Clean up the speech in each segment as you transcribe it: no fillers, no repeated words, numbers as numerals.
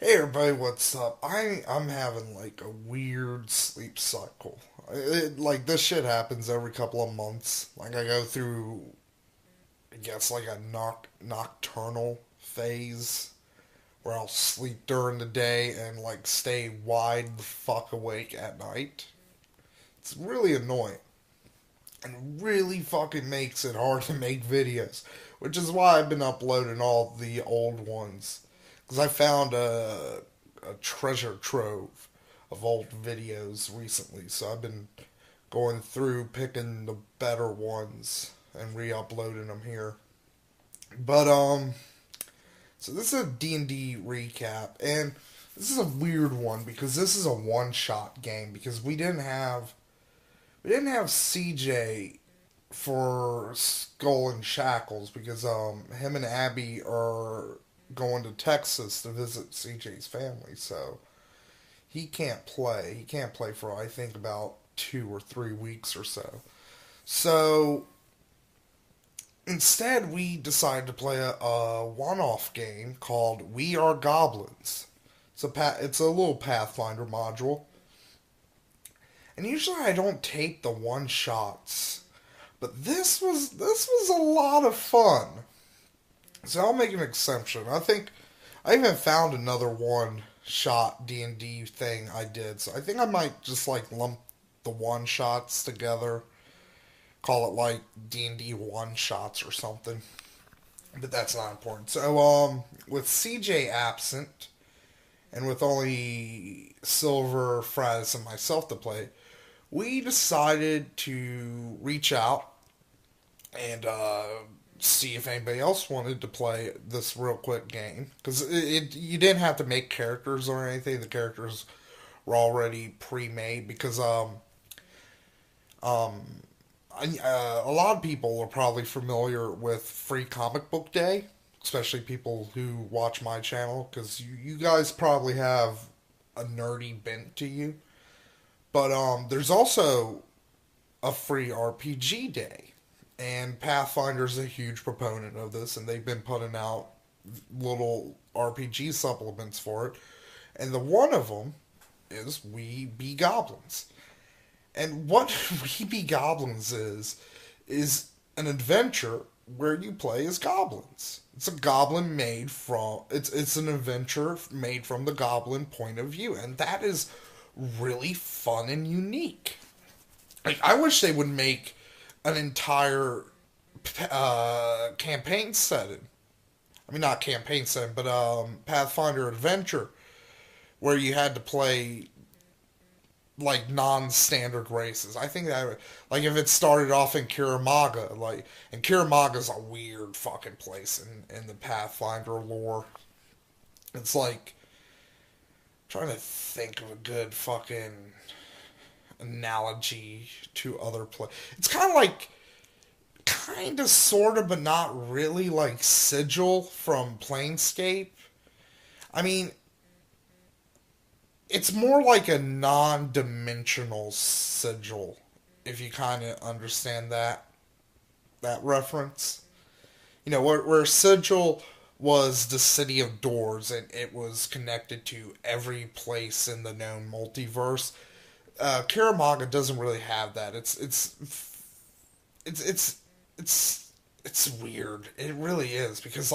Hey everybody, what's up? I'm having like a weird sleep cycle. Like this shit happens every couple of months. Like I go through, I guess like a nocturnal phase where I'll sleep during the day and like stay wide the fuck awake at night. It's really annoying and really fucking makes it hard to make videos, which is why I've been uploading all the old ones because I found a treasure trove of old videos recently. So I've been going through picking the better ones and re-uploading them here. But so this is a D&D recap, and this is a weird one because this is a one-shot game because we didn't have CJ for Skull and Shackles because him and Abby are going to Texas to visit CJ's family, so he can't play. He can't play for I think about 2 or 3 weeks or so. So instead, we decided to play a one-off game called We Are Goblins. It's a little Pathfinder module, and usually I don't tape the one shots, but this was a lot of fun. So I'll make an exception. I think I even found another one shot D&D thing I did. So I think I might just like lump the one shots together, call it like D&D one shots or something. But that's not important. So with CJ absent and with only Silver, Fraz, and myself to play, we decided to reach out and see if anybody else wanted to play this real quick game because you didn't have to make characters or anything. The characters were already pre-made because um a lot of people are probably familiar with Free Comic Book Day, especially people who watch my channel because you guys probably have a nerdy bent to you. But there's also a free RPG day. And Pathfinder's a huge proponent of this, and they've been putting out little RPG supplements for it. And the one of them is We Be Goblins. And what We Be Goblins is an adventure where you play as goblins. It's a goblin made from it's an adventure made from the goblin point of view, and that is really fun and unique. Like I wish they would make an entire campaign setting. I mean, not campaign setting, but Pathfinder adventure where you had to play like non-standard races. I think that like if it started off in Kiramaga, like and Kiramaga's a weird fucking place in the Pathfinder lore. It's like trying to think of a good fucking analogy to other play. It's kind of, sort of, but not really like Sigil from Planescape. I mean, it's more like a non-dimensional Sigil, if you kind of understand that reference. You know, where Sigil was the city of doors and it was connected to every place in the known multiverse. Kiramaga doesn't really have that. It's it's it's weird. It really is because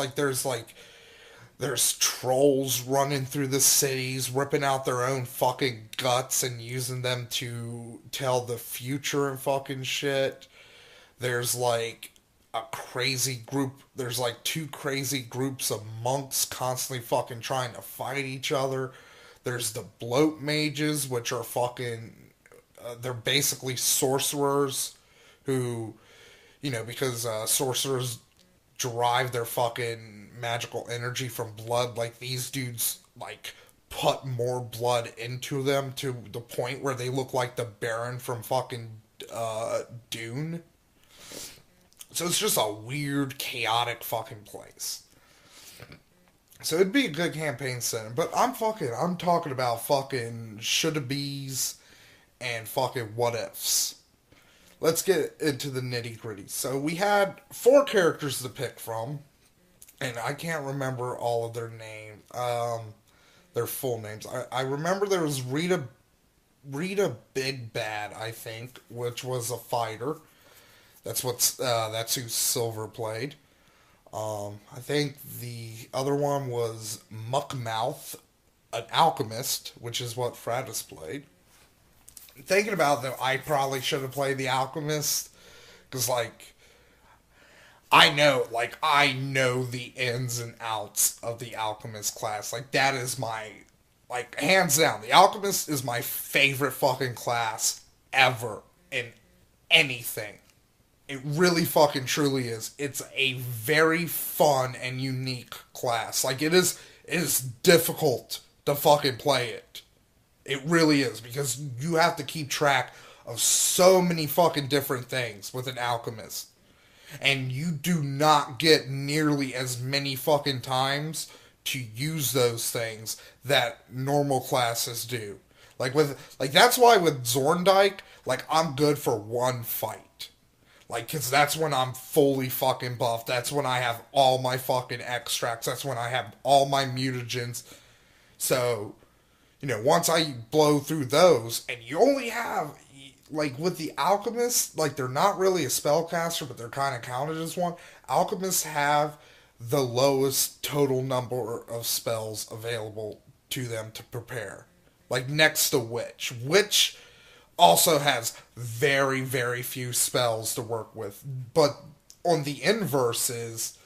there's trolls running through the cities, ripping out their own fucking guts and using them to tell the future and fucking shit. There's like a crazy group. There's like two crazy groups of monks constantly fucking trying to fight each other. There's the bloat mages, which are fucking. They're basically sorcerers who, because sorcerers derive their fucking magical energy from blood. Like these dudes, like put more blood into them to the point where they look like the Baron from fucking Dune. So it's just a weird, chaotic fucking place. So it'd be a good campaign setting, but I'm talking about fucking shoulda bees and fucking what ifs. Let's get into the nitty gritty. So we had four characters to pick from, and I can't remember all of their names. their full names. I remember there was Rita Big Bad, I think, which was a fighter. That's who Silver played. I think the other one was Muckmouth, an alchemist, which is what Fratus played. Thinking about it, though, I probably should have played the alchemist because, like, I know the ins and outs of the alchemist class. Like, that is my, like, hands down, the alchemist is my favorite fucking class ever in anything. It really fucking truly is. It's a very fun and unique class. Like, it is difficult to fucking play it. It really is, because you have to keep track of so many fucking different things with an alchemist. And you do not get nearly as many fucking times to use those things that normal classes do. That's why with Zorndike, like, I'm good for one fight. Like, because that's when I'm fully fucking buffed. That's when I have all my fucking extracts. That's when I have all my mutagens. So, once I blow through those, and you only have, like, with the alchemists, like, they're not really a spellcaster, but they're kind of counted as one. Alchemists have the lowest total number of spells available to them to prepare. Like, next to Witch. Witch also has very, very few spells to work with. But on the inverse is,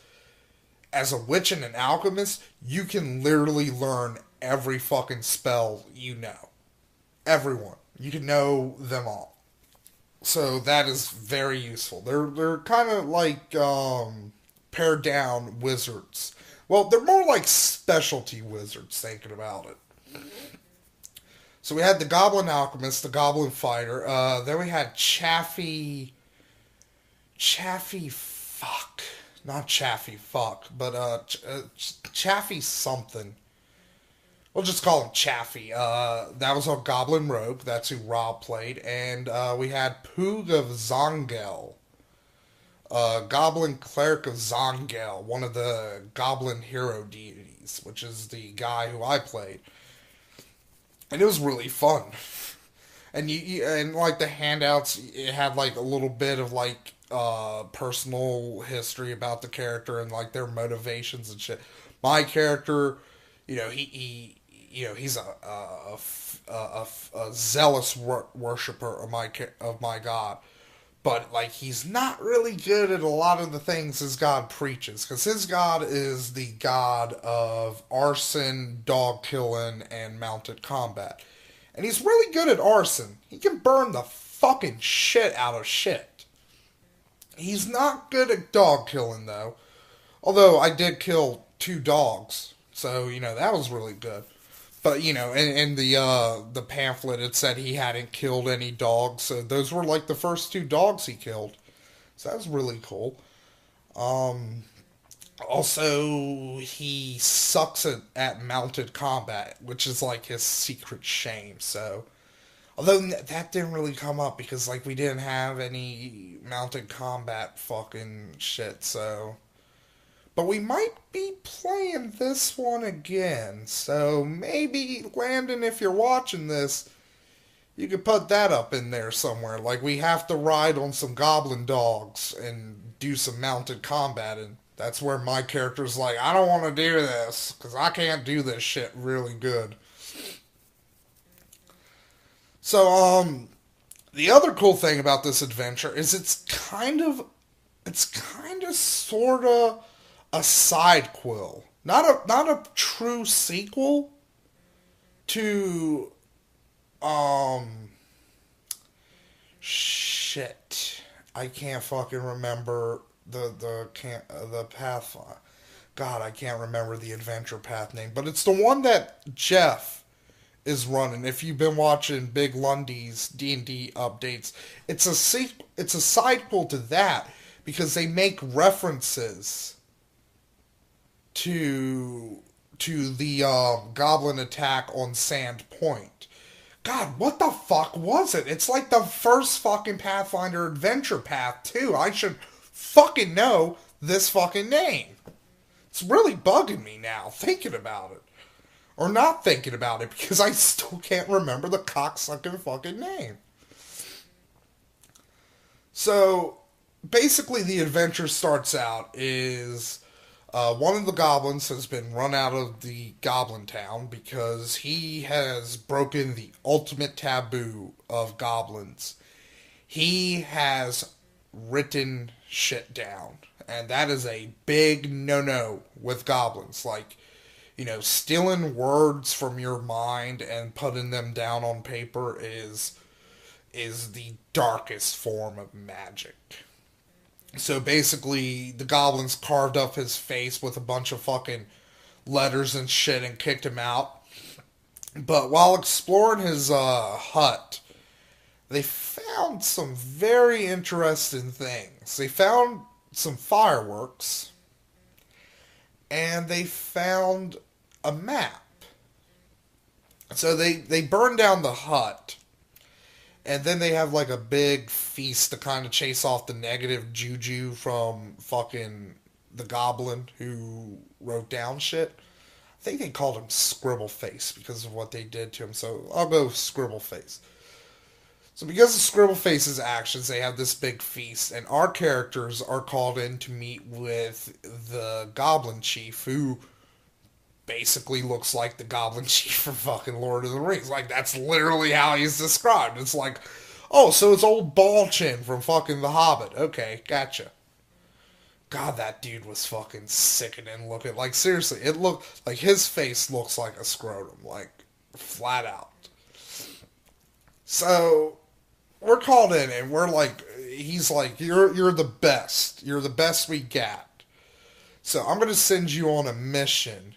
as a witch and an alchemist, you can literally learn every fucking spell you know. Everyone. You can know them all. So that is very useful. They're kind of like pared down wizards. Well, they're more like specialty wizards, thinking about it. So we had the Goblin Alchemist, the Goblin Fighter. Then we had fuck. Not Chaffee fuck, but Chaffee something. We'll just call him Chaffee. That was our Goblin Rogue. That's who Rob played. And we had Poog of Zongel. Goblin Cleric of Zongel, one of the Goblin hero deities, which is the guy who I played. And it was really fun. And and like the handouts, it had like a little bit of like personal history about the character and like their motivations and shit. My character, he's a zealous worshiper of my god, but like he's not really good at a lot of the things his god preaches, because his god is the god of arson, dog killing, and mounted combat, and he's really good at arson. He can burn the fucking shit out of shit. He's not good at dog killing though, although I did kill 2 dogs, so that was really good. But in the pamphlet it said he hadn't killed any dogs, so those were like the first 2 dogs he killed. So that was really cool. Also, he sucks at mounted combat, which is like his secret shame. So, although that didn't really come up because like we didn't have any mounted combat fucking shit. So. But we might be playing this one again, so maybe, Landon, if you're watching this, you could put that up in there somewhere. Like, we have to ride on some goblin dogs and do some mounted combat, and that's where my character's like, I don't want to do this, because I can't do this shit really good. So, the other cool thing about this adventure is it's kind of sorta a side quill, not a true sequel to shit. I can't fucking remember the path. God, I can't remember the adventure path name, but it's the one that Jeff is running. If you've been watching Big Lundy's D&D updates, it's a sidequel to that because they make references to the goblin attack on Sand Point. God, what the fuck was it? It's like the first fucking Pathfinder adventure path, too. I should fucking know this fucking name. It's really bugging me now, thinking about it. or not thinking about it because I still can't remember the cocksucking fucking name. So basically, the adventure starts out is one of the goblins has been run out of the goblin town because he has broken the ultimate taboo of goblins. He has written shit down, and that is a big no-no with goblins. Like, stealing words from your mind and putting them down on paper is the darkest form of magic. So basically, the goblins carved up his face with a bunch of fucking letters and shit and kicked him out. But while exploring his hut, they found some very interesting things. They found some fireworks, and they found a map. So they burned down the hut, and then they have like a big feast to kind of chase off the negative juju from fucking the goblin who wrote down shit. I think they called him Scribble Face because of what they did to him, so I'll go Scribble Face. So because of Scribble Face's actions, they have this big feast, and our characters are called in to meet with the Goblin Chief, who basically looks like the Goblin Chief from fucking Lord of the Rings. Like, that's literally how he's described. It's like, oh, so it's old Ballchin from fucking The Hobbit. Okay, gotcha. God, that dude was fucking sickening looking. Like, seriously, it looked like his face looks like a scrotum. Like, flat out. So we're called in, and we're like, he's like, you're the best. You're the best we got. So I'm gonna send you on a mission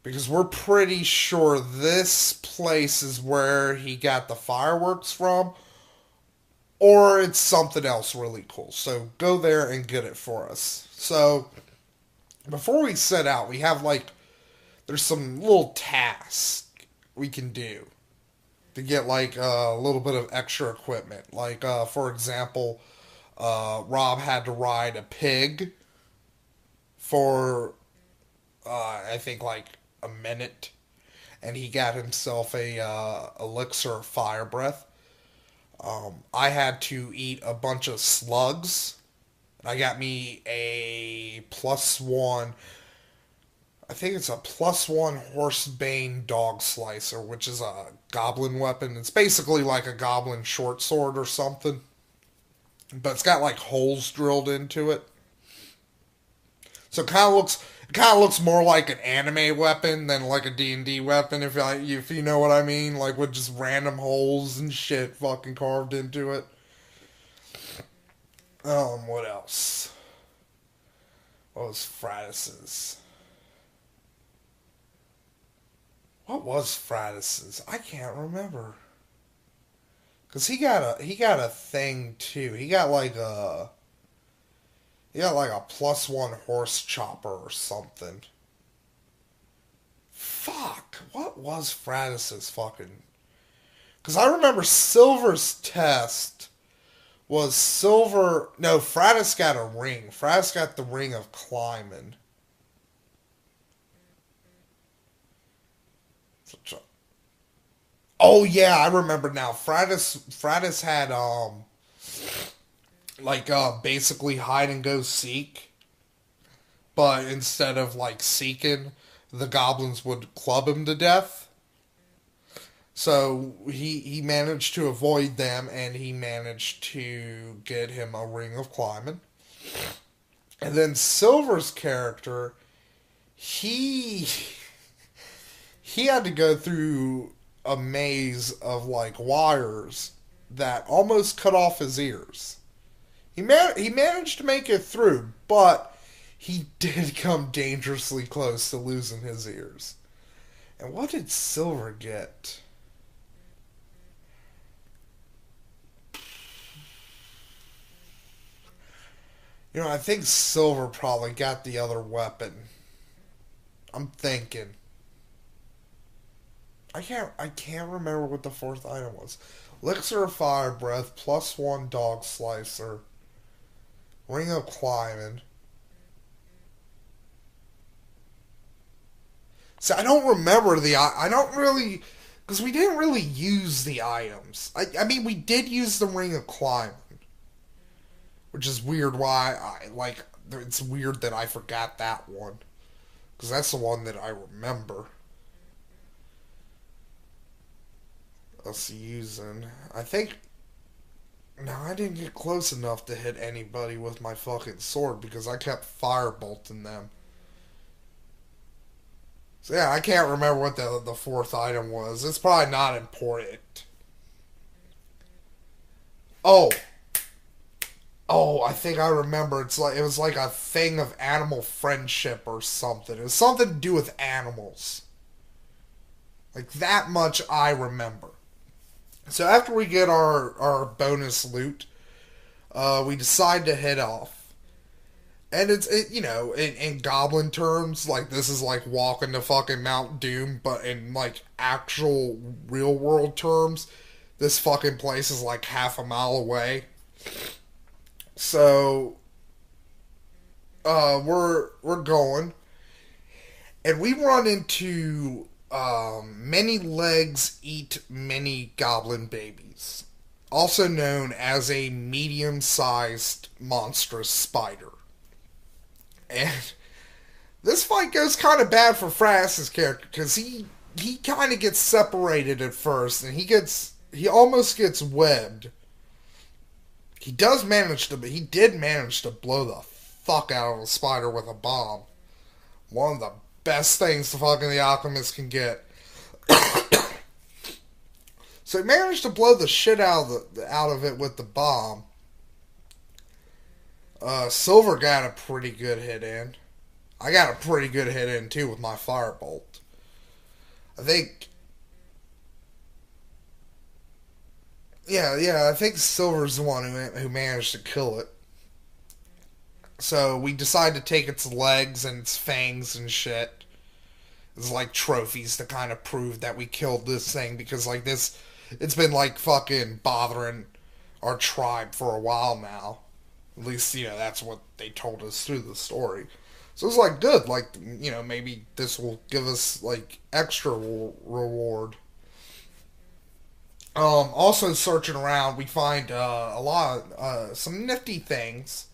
because we're pretty sure this place is where he got the fireworks from, or it's something else really cool. So go there and get it for us. So before we set out, we have like, there's some little tasks we can do to get like a little bit of extra equipment. Like, for example, Rob had to ride a pig for, I think, like a minute, and he got himself a elixir of fire breath. I had to eat a bunch of slugs. I got me a +1. I think it's a +1 Horsebane Dog Slicer, which is a goblin weapon. It's basically like a goblin short sword or something, but it's got like holes drilled into it. So it kind of looks more like an anime weapon than like a D&D weapon, if you know what I mean, like with just random holes and shit fucking carved into it. What else? What was Fratis's? What was Fratis's? I can't remember. Cause he got a thing too. He got like a +1 horse chopper or something. Fuck. What was Fratis's fucking? Cause I remember Silver's test was Silver. No, Fratis got a ring. Fratis got the ring of climbing. Oh yeah, I remember now. Fratis had basically hide and go seek, but instead of like seeking, the goblins would club him to death. So he managed to avoid them, and he managed to get him a ring of climbing. And then Silver's character, he he had to go through a maze of like wires that almost cut off his ears. He managed to make it through, but he did come dangerously close to losing his ears. And what did Silver get? I think Silver probably got the other weapon. I'm thinking. I can't remember what the fourth item was. Elixir of Fire Breath, +1 Dog Slicer, Ring of Climbing. So I don't remember I don't really, because we didn't really use the items. I mean, we did use the Ring of Climbing, which is weird. Why I like it's weird that I forgot that one, because that's the one that I remember us using. I think. No, I didn't get close enough to hit anybody with my fucking sword because I kept firebolting them. So yeah, I can't remember what the fourth item was. It's probably not important. Oh, oh, I think I remember. It was like a thing of animal friendship or something. It was something to do with animals. Like that much I remember. So after we get our bonus loot, we decide to head off. And you know, in goblin terms, like this is like walking to fucking Mount Doom, but in like actual real world terms, this fucking place is like half a mile away. So we're going, and we run into many legs eat many goblin babies, also known as a medium-sized monstrous spider. And this fight goes kind of bad for Fras's character because he kind of gets separated at first, and he almost gets webbed. He did manage to blow the fuck out of a spider with a bomb. One of the best things the alchemist can get. So he managed to blow the shit out of it with the bomb. Silver got a pretty good hit in. I got a pretty good hit in too with my firebolt. I think. Yeah, I think Silver's the one who managed to kill it. So we decide to take its legs and its fangs and shit as like trophies to kind of prove that we killed this thing, because like this, it's been like fucking bothering our tribe for a while now. At least, you know, that's what they told us through the story. So it's like good, like, you know, maybe this will give us like extra reward. Also searching around, we find a lot of some nifty things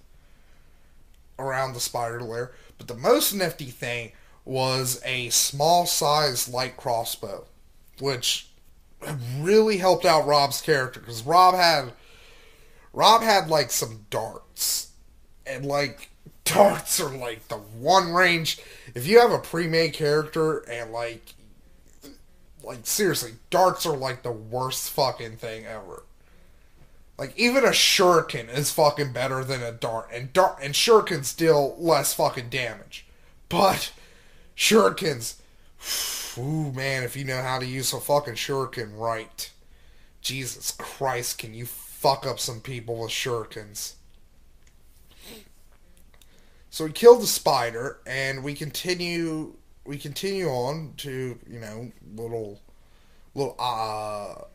around the spider lair, but the most nifty thing was a small-sized light crossbow, which really helped out Rob's character, because Rob had like some darts, and like darts are like the one range. If you have a pre-made character and like seriously, darts are like the worst fucking thing ever. Like, even a shuriken is fucking better than a dart. And shurikens deal less fucking damage. But shurikens, ooh man, if you know how to use a fucking shuriken right. Jesus Christ, can you fuck up some people with shurikens. So we kill the spider, and we continue on to, you know, little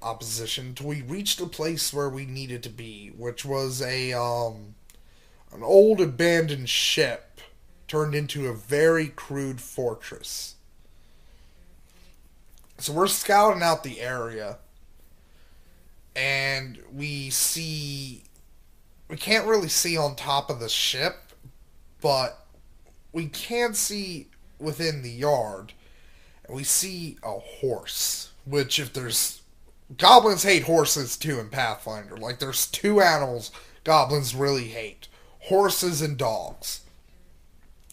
opposition till we reached a place where we needed to be, which was an old abandoned ship turned into a very crude fortress. So we're scouting out the area, and we can't really see on top of the ship, but we can see within the yard, and we see a horse. Which, if there's... Goblins hate horses, too, in Pathfinder. Like, there's two animals goblins really hate. Horses and dogs.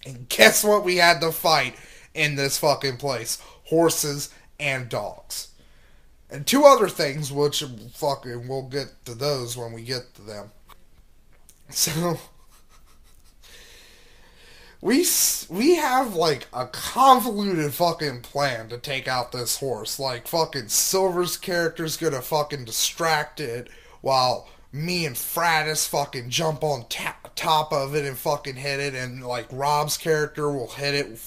And guess what we had to fight in this fucking place? Horses and dogs. And two other things, which fucking we'll get to those when we get to them. So... We have, like, a convoluted fucking plan to take out this horse. Like, fucking Silver's character's gonna fucking distract it, while me and Fratus fucking jump on top of it and fucking hit it, and, like, Rob's character will hit it.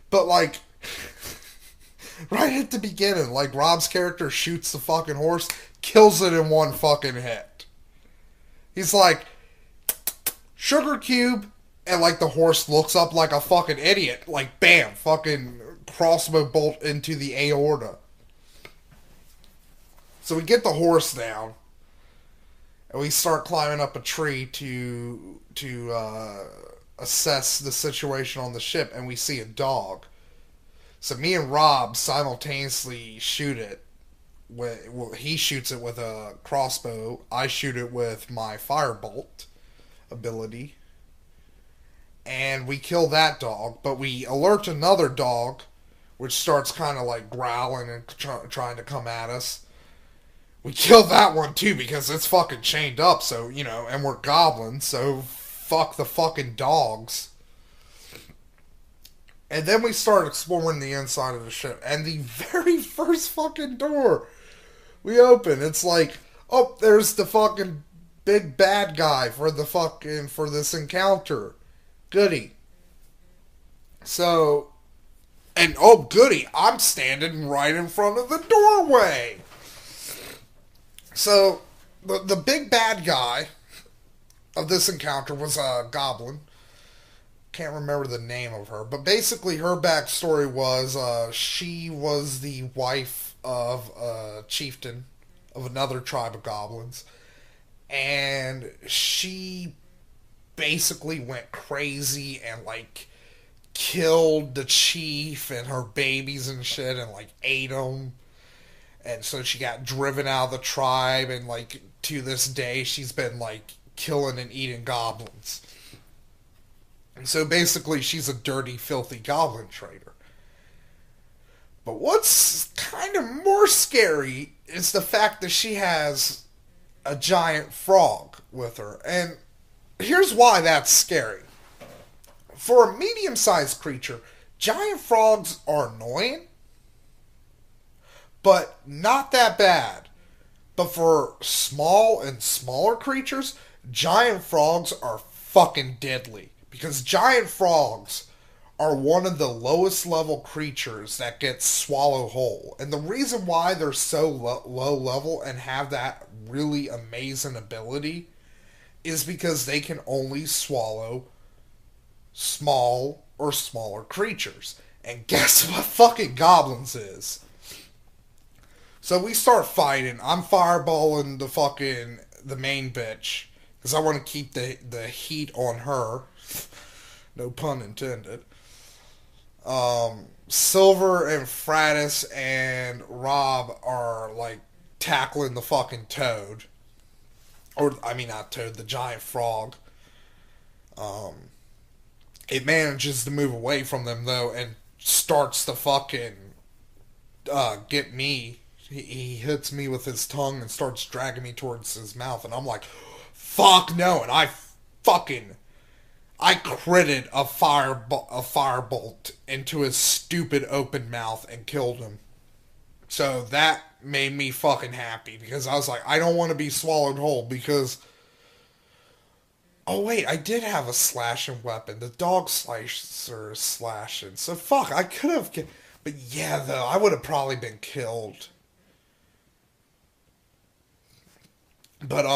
But, like, right at the beginning, like, Rob's character shoots the fucking horse, kills it in one fucking hit. He's like, sugar cube... And, like, the horse looks up like a fucking idiot. Like, bam, fucking crossbow bolt into the aorta. So we get the horse down, and we start climbing up a tree to assess the situation on the ship, and we see a dog. So me and Rob simultaneously shoot it. Well, he shoots it with a crossbow. I shoot it with my firebolt ability. And we kill that dog, but we alert another dog, which starts kind of like growling and trying to come at us. We kill that one too because it's fucking chained up, so, you know, and we're goblins, so fuck the fucking dogs. And then we start exploring the inside of the ship, and the very first fucking door we open, it's like, oh, there's the fucking big bad guy for this encounter. Goody. So, and oh goody, I'm standing right in front of the doorway. So, the big bad guy of this encounter was a goblin. Can't remember the name of her, but basically her backstory was she was the wife of a chieftain of another tribe of goblins, and she basically went crazy and like killed the chief and her babies and shit and like ate them. And so she got driven out of the tribe, and like to this day she's been like killing and eating goblins. And so basically she's a dirty, filthy goblin trader. But what's kind of more scary is the fact that she has a giant frog with her. And here's why that's scary. For a medium-sized creature, giant frogs are annoying, but not that bad. But for small and smaller creatures, giant frogs are fucking deadly. Because giant frogs are one of the lowest level creatures that get swallowed whole. And the reason why they're so low level and have that really amazing ability is because they can only swallow small or smaller creatures. And guess what fucking goblins is? So we start fighting. I'm fireballing the main bitch. Because I want to keep the heat on her. No pun intended. Silver and Fratus and Rob are like tackling the fucking toad. Or, I mean, not toad, the giant frog. It manages to move away from them, though, and starts to fucking get me. He hits me with his tongue and starts dragging me towards his mouth, and I'm like, fuck no, and I critted a firebolt into his stupid open mouth and killed him. So that made me fucking happy, because I was like, I don't want to be swallowed whole, because... Oh wait, I did have a slashing weapon. The dog slicer is slashing. So fuck, I could have... But yeah, though, I would have probably been killed. But,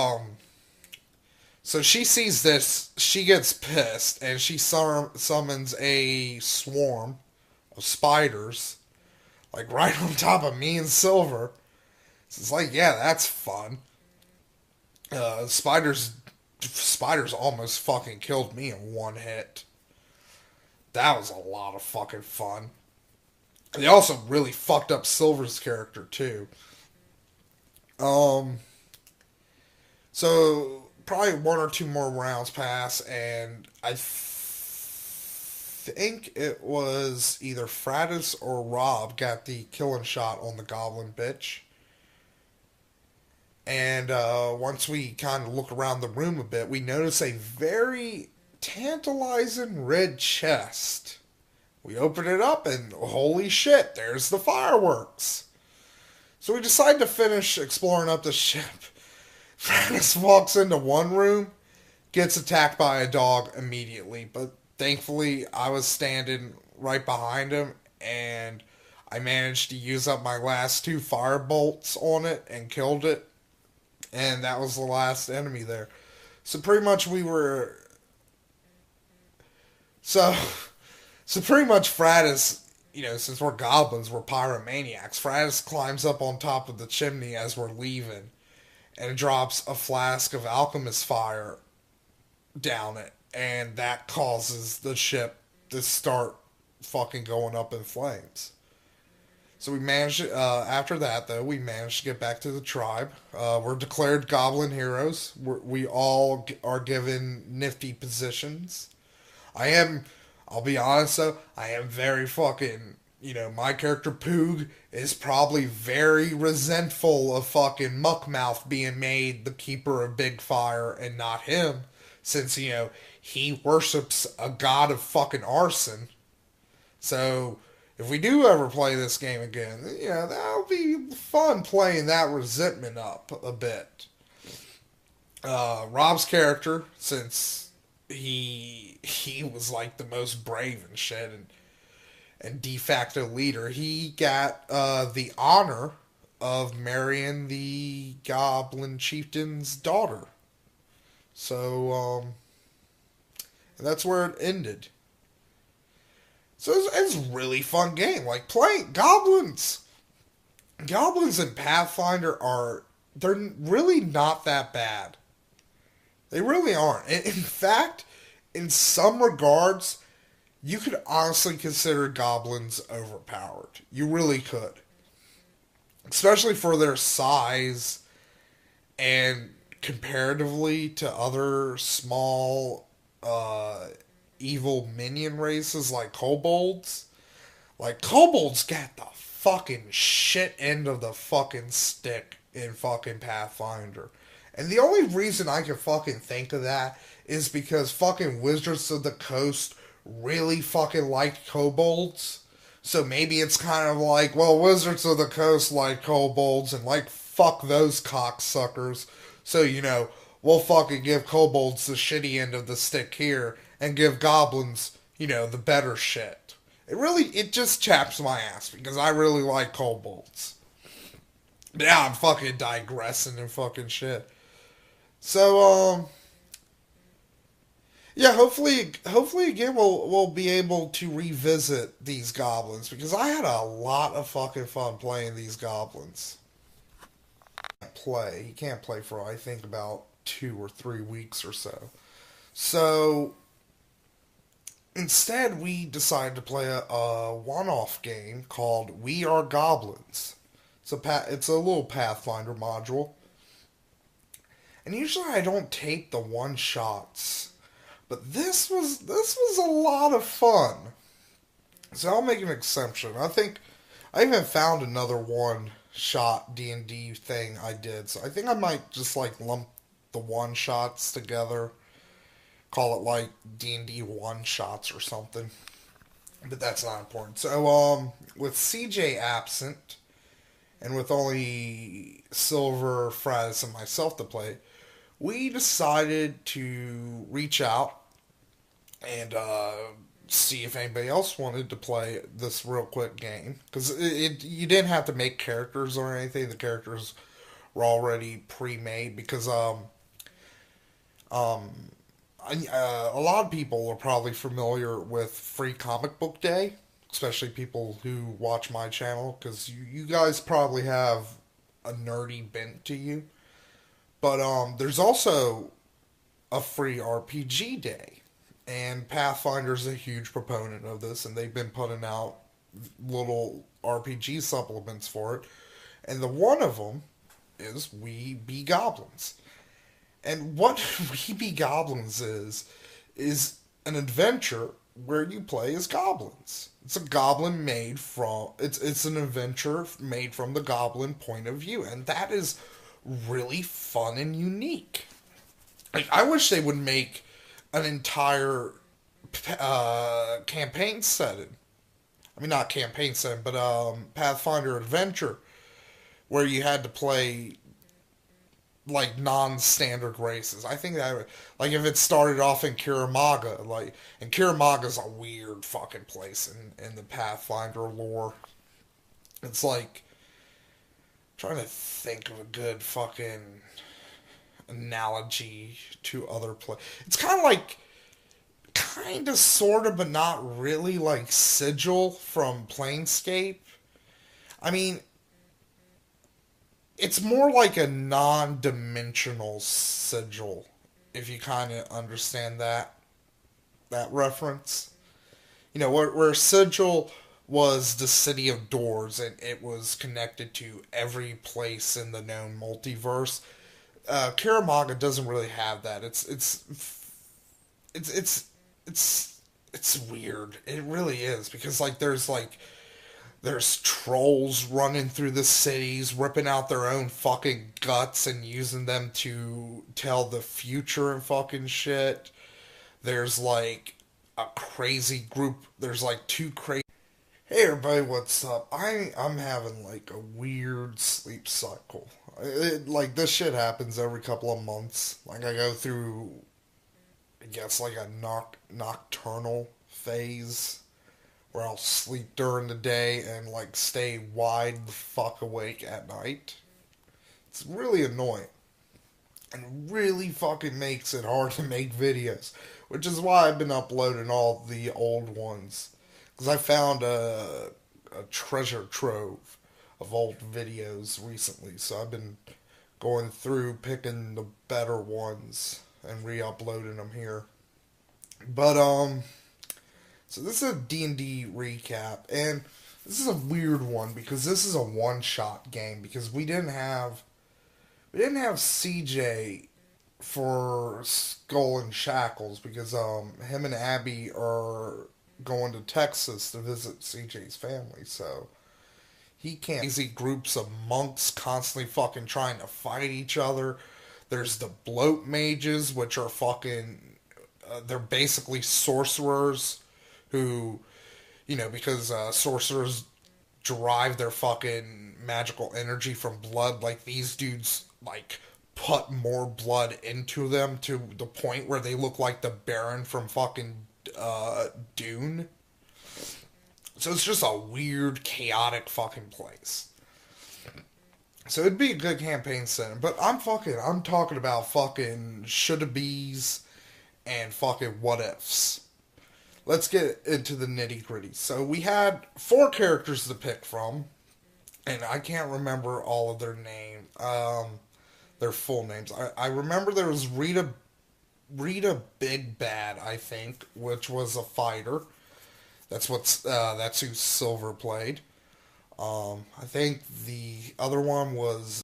so she sees this, she gets pissed, and she summons a swarm of spiders, like right on top of me and Silver. So it's like, yeah, that's fun. Spiders almost fucking killed me in one hit. That was a lot of fucking fun. They also really fucked up Silver's character, too. So, probably one or two more rounds pass, and I think it was either Fratus or Rob got the killing shot on the goblin bitch. And once we kind of look around the room a bit, we notice a very tantalizing red chest. We open it up, and holy shit, there's the fireworks. So we decide to finish exploring up the ship. Fratus walks into one room, gets attacked by a dog immediately, but thankfully I was standing right behind him, and I managed to use up my last 2 firebolts on it and killed it, and that was the last enemy there. So pretty much we were... So pretty much Fratus, since we're goblins, we're pyromaniacs. Fratus climbs up on top of the chimney as we're leaving and drops a flask of alchemist fire down it, and that causes the ship to start fucking going up in flames. So we managed. After that, though, we managed to get back to the tribe. We're declared goblin heroes. We all are given nifty positions. I am. I'll be honest though. I am very fucking. My character Poog is probably very resentful of fucking Muckmouth being made the keeper of Big Fire and not him, since he worships a god of fucking arson. So if we do ever play this game again, that'll be fun playing that resentment up a bit. Rob's character, since he was like the most brave and shit and de facto leader, he got the honor of marrying the Goblin chieftain's daughter. So that's where it ended. So it's a really fun game. Like playing Goblins. Goblins in Pathfinder they're really not that bad. They really aren't. In fact, in some regards, you could honestly consider goblins overpowered. You really could. Especially for their size and comparatively to other small evil minion races like kobolds. Like, kobolds got the fucking shit end of the fucking stick in fucking Pathfinder. And the only reason I can fucking think of that is because fucking Wizards of the Coast really fucking liked kobolds. So maybe it's kind of like, well, Wizards of the Coast like kobolds and like, fuck those cocksuckers. So, we'll fucking give kobolds the shitty end of the stick here and give goblins, the better shit. It just chaps my ass because I really like kobolds. Now I'm fucking digressing and fucking shit. So, yeah, hopefully again we'll be able to revisit these goblins because I had a lot of fucking fun playing these goblins. He can't play for I think about 2 or 3 weeks or so. So instead, we decided to play a one-off game called We Are Goblins. It's a little Pathfinder module. And usually I don't take the one-shots. But this was a lot of fun. So I'll make an exception. I think I even found another one-shot D&D thing I did. So I think I might just lump the one-shots together. Call it like D&D one-shots or something. But that's not important. So with CJ absent and with only Silver, Fratis, and myself to play, we decided to reach out and see if anybody else wanted to play this real quick game. Because you didn't have to make characters or anything. The characters were already pre-made. Because a lot of people are probably familiar with Free Comic Book Day. Especially people who watch my channel. Because you guys probably have a nerdy bent to you. But there's also a free RPG day. And Pathfinder's a huge proponent of this, and they've been putting out little RPG supplements for it. And the one of them is We Be Goblins. And what We Be Goblins is an adventure where you play as goblins. It's a goblin made from... It's an adventure made from the goblin point of view, and that is really fun and unique. I wish they would make an entire campaign setting. I mean, not campaign setting, but Pathfinder adventure where you had to play non-standard races. I think that if it started off in Kiramaga, and Kiramaga's a weird fucking place in the Pathfinder lore. It's trying to think of a good fucking analogy to other play. It's kind kind of, sort of, but not really like Sigil from Planescape. I mean, it's more like a non-dimensional Sigil, if you kind of understand that reference. You know, where Sigil was the city of doors and it was connected to every place in the known multiverse. Karamaga doesn't really have that. It's it's it's weird. It really is because there's trolls running through the cities, ripping out their own fucking guts and using them to tell the future and fucking shit. There's like a crazy group. There's like two crazy. Hey everybody, what's up? I'm having like a weird sleep cycle. Like this shit happens every couple of months. Like I go through, I guess like a nocturnal phase where I'll sleep during the day and like stay wide the fuck awake at night. It's really annoying and really fucking makes it hard to make videos, which is why I've been uploading all the old ones because I found a treasure trove of old videos recently. So I've been going through picking the better ones and re-uploading them here. But so this is a D&D recap, and this is a weird one because this is a one-shot game because we didn't have CJ for Skull and Shackles because him and Abby are going to Texas to visit CJ's family, so he can't. Crazy groups of monks constantly fucking trying to fight each other. There's the bloat mages, which are fucking. They're basically sorcerers who, you know, because sorcerers derive their fucking magical energy from blood. Like these dudes, like put more blood into them to the point where they look like the Baron from fucking Dune. So it's just a weird, chaotic fucking place. So it'd be a good campaign setting, but I'm talking about fucking shoulda bees and fucking what ifs. Let's get into the nitty gritty. So we had 4 characters to pick from, and I can't remember all of their full names. I remember there was Rita Big Bad, I think, which was a fighter. That's who Silver played. I think the other one was